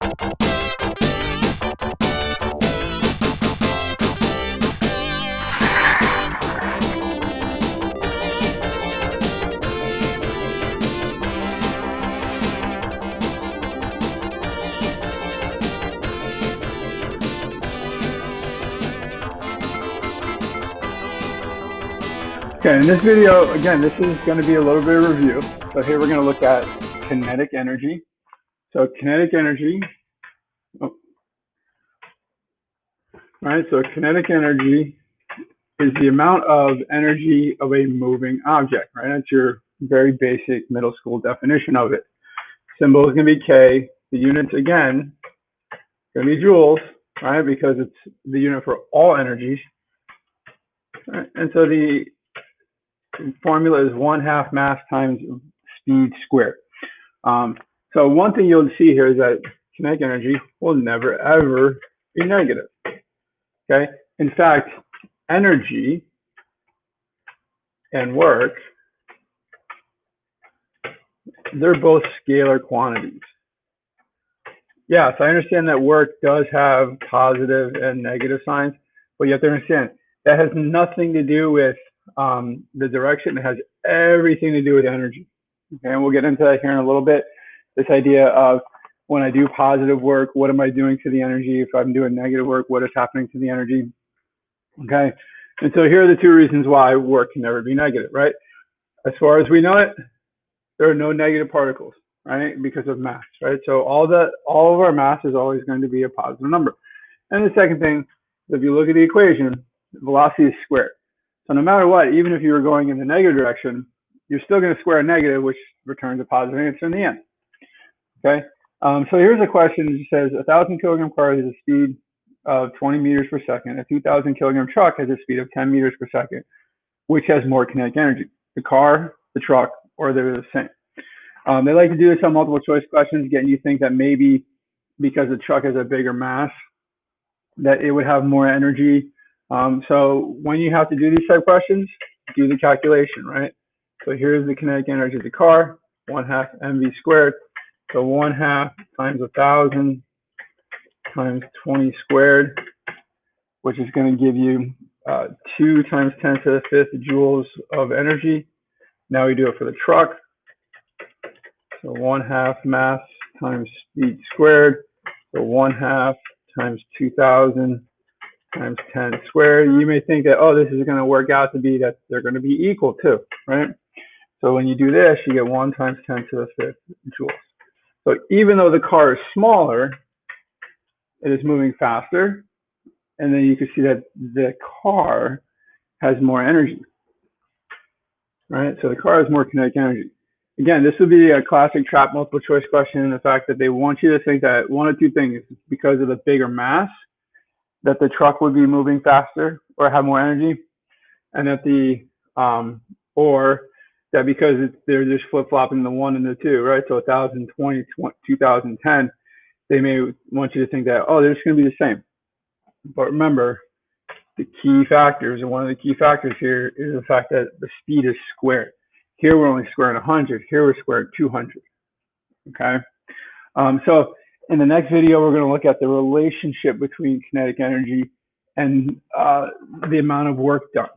Okay, in this video, again, this is going to be a little bit of review. So here we're going to look at kinetic energy. So kinetic energy, right? So kinetic energy is the amount of energy of a moving object, right? That's your very basic middle school definition of it. Symbol is going to be K. The units, again, going to be joules, right? Because it's the unit for all energies. Right? And so the formula is 1/2 mass times speed squared. So one thing you'll see here is that kinetic energy will never ever be negative. Okay. In fact, energy and work, they're both scalar quantities. Yes, I understand that work does have positive and negative signs, but you have to understand that has nothing to do with the direction. It has everything to do with energy. Okay, and we'll get into that here in a little bit. This idea of when I do positive work, what am I doing to the energy? If I'm doing negative work, what is happening to the energy? Okay, and so here are the two reasons why work can never be negative, right? As far as we know it, there are no negative particles, right? Because of mass, right? So all of our mass is always going to be a positive number. And the second thing, if you look at the equation, velocity is squared. So no matter what, even if you were going in the negative direction, you're still going to square a negative, which returns a positive answer in the end. Okay. So here's a question that says 1,000 kilogram car has a speed of 20 meters per second. A 2,000 kilogram truck has a speed of 10 meters per second. Which has more kinetic energy? The car, the truck, or they're the same? They like to do this on multiple choice questions, getting you to think that maybe because the truck has a bigger mass, that it would have more energy. So when you have to do these type of questions, do the calculation, right? So here's the kinetic energy of the car, 1/2 mv squared. So 1/2 times 1,000 times 20 squared, which is going to give you 2 times 10 to the 5th joules of energy. Now we do it for the truck. So 1/2 mass times speed squared. So 1/2 times 2,000 times 10 squared. You may think that, oh, this is going to work out to be that they're going to be equal too, right? So when you do this, you get 1 times 10 to the 5th joules. So even though the car is smaller, it is moving faster. And then you can see that the car has more energy, right? So the car has more kinetic energy. Again, this would be a classic trap multiple choice question in the fact that they want you to think that one of two things, because of the bigger mass, that the truck would be moving faster or have more energy, and that or that because they're just flip-flopping the 1 and the 2, right? So 1,020, 2010, they may want you to think that, oh, they're just going to be the same. But remember, the key factors, and one of the key factors here is the fact that the speed is squared. Here we're only squaring 100. Here we're squaring 200. Okay. So in the next video, we're going to look at the relationship between kinetic energy and the amount of work done.